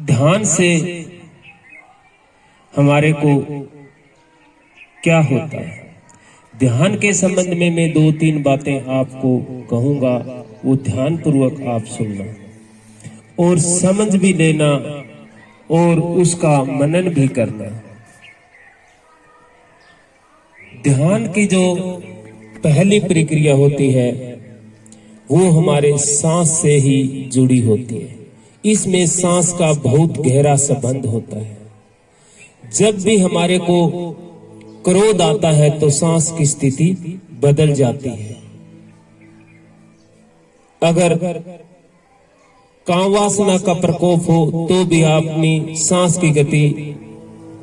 ध्यान से हमारे को क्या होता है। ध्यान के संबंध में मैं 2-3 बातें आपको कहूंगा, वो ध्यान पूर्वक आप सुनना और समझ भी लेना और उसका मनन भी करना। ध्यान की जो पहली प्रक्रिया होती है वो हमारे सांस से ही जुड़ी होती है। इसमें सांस का बहुत गहरा संबंध होता है। जब भी हमारे को क्रोध आता है तो सांस की स्थिति बदल जाती है। अगर कामवासना का प्रकोप हो तो भी अपनी सांस की गति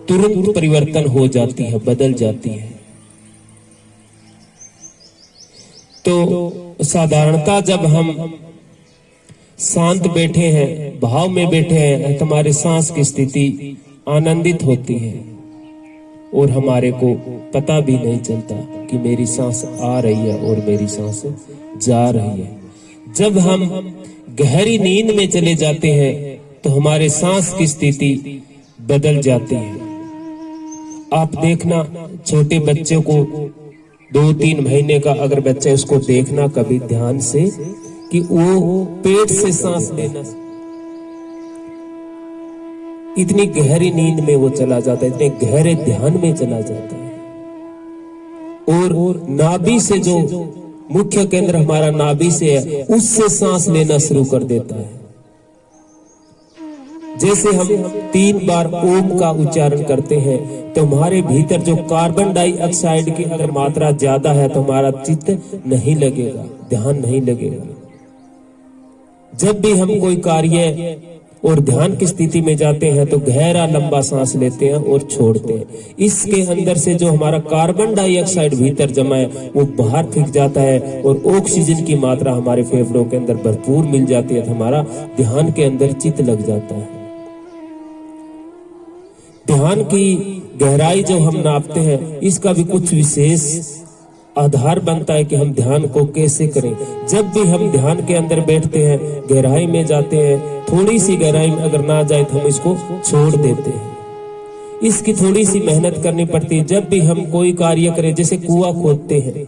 तुरंत परिवर्तन हो जाती है, बदल जाती है। तो साधारणतः जब हम शांत बैठे हैं, भाव में बैठे हैं, हमारे सांस की स्थिति आनंदित होती है और हमारे को पता भी नहीं चलता कि मेरी सांस आ रही है और मेरी सांस जा रही है। जब हम गहरी नींद में चले जाते हैं तो हमारे सांस की स्थिति बदल जाती है। आप देखना, छोटे बच्चे को 2-3 महीने का अगर बच्चा, उसको देखना कभी ध्यान से कि वो पेट से सांस लेना, इतनी गहरी नींद में वो चला जाता है, इतने गहरे ध्यान में चला जाता है। और नाभि से, जो मुख्य केंद्र हमारा नाभि से है, उससे सांस लेना शुरू कर देता है। जैसे हम 3 बार ओम का उच्चारण करते हैं तो हमारे भीतर जो कार्बन डाइऑक्साइड की अगर मात्रा ज्यादा है तो हमारा चित्त नहीं लगेगा, ध्यान नहीं लगेगा। जब भी हम कोई कार्य और ध्यान की स्थिति में जाते हैं तो गहरा लंबा सांस लेते हैं और छोड़ते हैं। इसके अंदर से जो हमारा कार्बन डाइऑक्साइड भीतर जमा है वो बाहर फेंक जाता है और ऑक्सीजन की मात्रा हमारे फेफड़ों के अंदर भरपूर मिल जाती है तो हमारा ध्यान के अंदर चित्त लग जाता है। ध्यान की गहराई जो हम नापते हैं, इसका भी कुछ विशेष आधार बनता है कि हम ध्यान को कैसे करें। जब भी हम ध्यान के अंदर बैठते हैं, गहराई में जाते हैं, थोड़ी सी गहराई में अगर ना जाए तो हम इसको छोड़ देते हैं। इसकी थोड़ी सी मेहनत करनी पड़ती है। जब भी हम कोई कार्य करें, जैसे कुआं खोदते हैं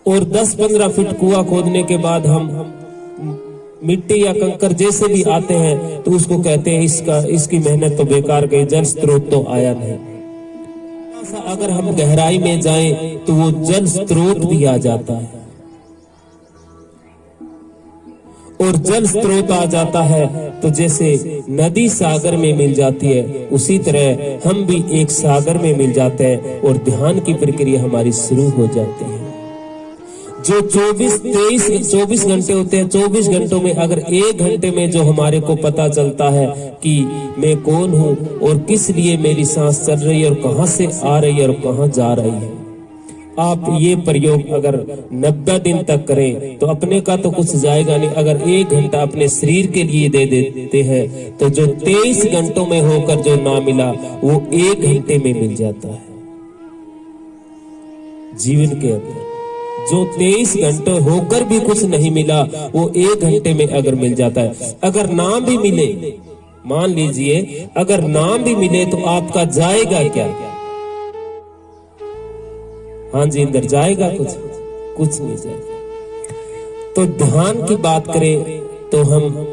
और 10-15 फीट कुआं खोदने के बाद हम मिट्टी या कंकर जैसे भी आते हैं तो उसको कहते हैं इसकी मेहनत तो बेकार गई, जल स्रोत तो आया नहीं। अगर हम गहराई में जाएं तो वो जल स्रोत भी आ जाता है और जल स्रोत आ जाता है तो जैसे नदी सागर में मिल जाती है, उसी तरह हम भी एक सागर में मिल जाते हैं और ध्यान की प्रक्रिया हमारी शुरू हो जाती है। जो 24 घंटे होते हैं, 24 घंटों में अगर 1 घंटे में जो हमारे को पता चलता है कि मैं कौन हूं और किस लिए मेरी सांस चल रही है और कहां से आ रही है और कहां जा रही है, आप ये प्रयोग अगर 90 दिन तक करें तो अपने का तो कुछ जाएगा नहीं। अगर 1 घंटा अपने शरीर के लिए दे देते हैं तो जो 23 घंटों में होकर जो ना मिला वो 1 घंटे में मिल जाता है। जीवन के अंदर जो 23 घंटे होकर भी कुछ नहीं मिला वो 1 घंटे में अगर मिल जाता है। अगर नाम भी मिले, मान लीजिए अगर नाम भी मिले तो आपका जाएगा क्या? हाँ जी, अंदर जाएगा कुछ नहीं जाएगा। तो ध्यान की बात करें तो हम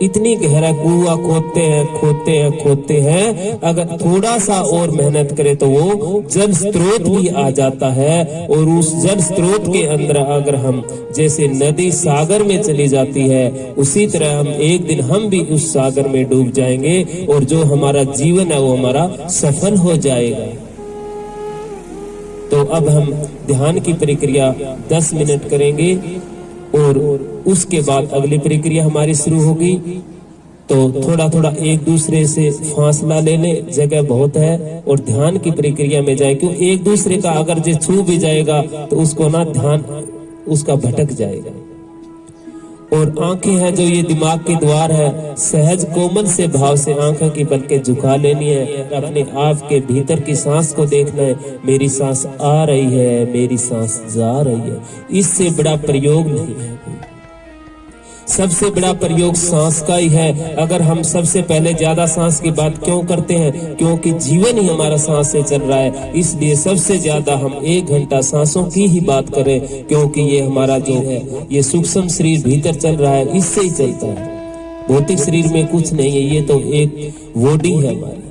इतनी गहरा कुआं खोदते हैं, अगर थोड़ा सा और मेहनत करें तो वो जल स्रोत भी आ जाता है और उस जल स्रोत के अंदर अगर हम, जैसे नदी सागर में चली जाती है, उसी तरह हम एक दिन हम भी उस सागर में डूब जाएंगे और जो हमारा जीवन है वो हमारा सफल हो जाएगा। तो अब हम ध्यान की प्रक्रिया 10 मिनट करेंगे और उसके बाद अगली प्रक्रिया हमारी शुरू होगी। तो थोड़ा थोड़ा एक दूसरे से फासला ले ले, जगह बहुत है, और ध्यान की प्रक्रिया में जाए। क्यों एक दूसरे का अगर जो छू भी जाएगा तो उसको ना ध्यान उसका भटक जाएगा। और आंखें हैं जो ये दिमाग के द्वार है, सहज कोमल से भाव से आंखों की पलकें झुका लेनी है। अपने आप के भीतर की सांस को देखना है, मेरी सांस आ रही है, मेरी सांस जा रही है। इससे बड़ा प्रयोग नहीं है। सबसे बड़ा प्रयोग सांस का ही है। अगर हम सबसे पहले ज्यादा सांस की बात क्यों करते हैं, क्योंकि जीवन ही हमारा सांस से चल रहा है, इसलिए सबसे ज्यादा हम 1 घंटा सांसों की ही बात करें, क्योंकि ये हमारा जो है ये सूक्ष्म शरीर भीतर चल रहा है, इससे ही चलता है। भौतिक शरीर में कुछ नहीं है, ये तो एक बॉडी है हमारी,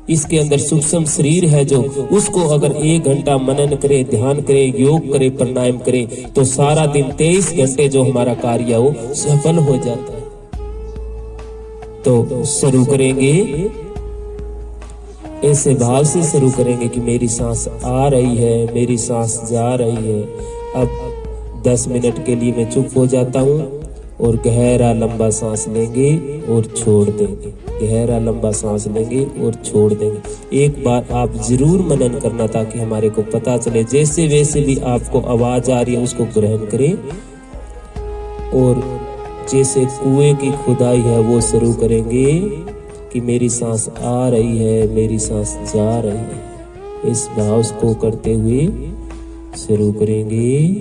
इसके अंदर सूक्ष्म शरीर है जो, उसको अगर 1 घंटा मनन करे, ध्यान करे, योग करे, प्राणायाम करे, तो सारा दिन 23 घंटे जो हमारा कार्य है वो सफल हो जाता है। तो शुरू करेंगे, ऐसे भाव से शुरू करेंगे कि मेरी सांस आ रही है, मेरी सांस जा रही है। अब 10 मिनट के लिए मैं चुप हो जाता हूँ और गहरा लंबा सांस लेंगे और छोड़ देंगे, गहरा लंबा सांस लेंगे और छोड़ देंगे। एक बार आप जरूर मनन करना ताकि हमारे को पता चले, जैसे वैसे भी आपको आवाज आ रही है उसको ग्रहण करें, और जैसे कुएं की खुदाई है वो शुरू करेंगे कि मेरी सांस आ रही है, मेरी सांस जा रही है। इस भाव को करते हुए शुरू करेंगे।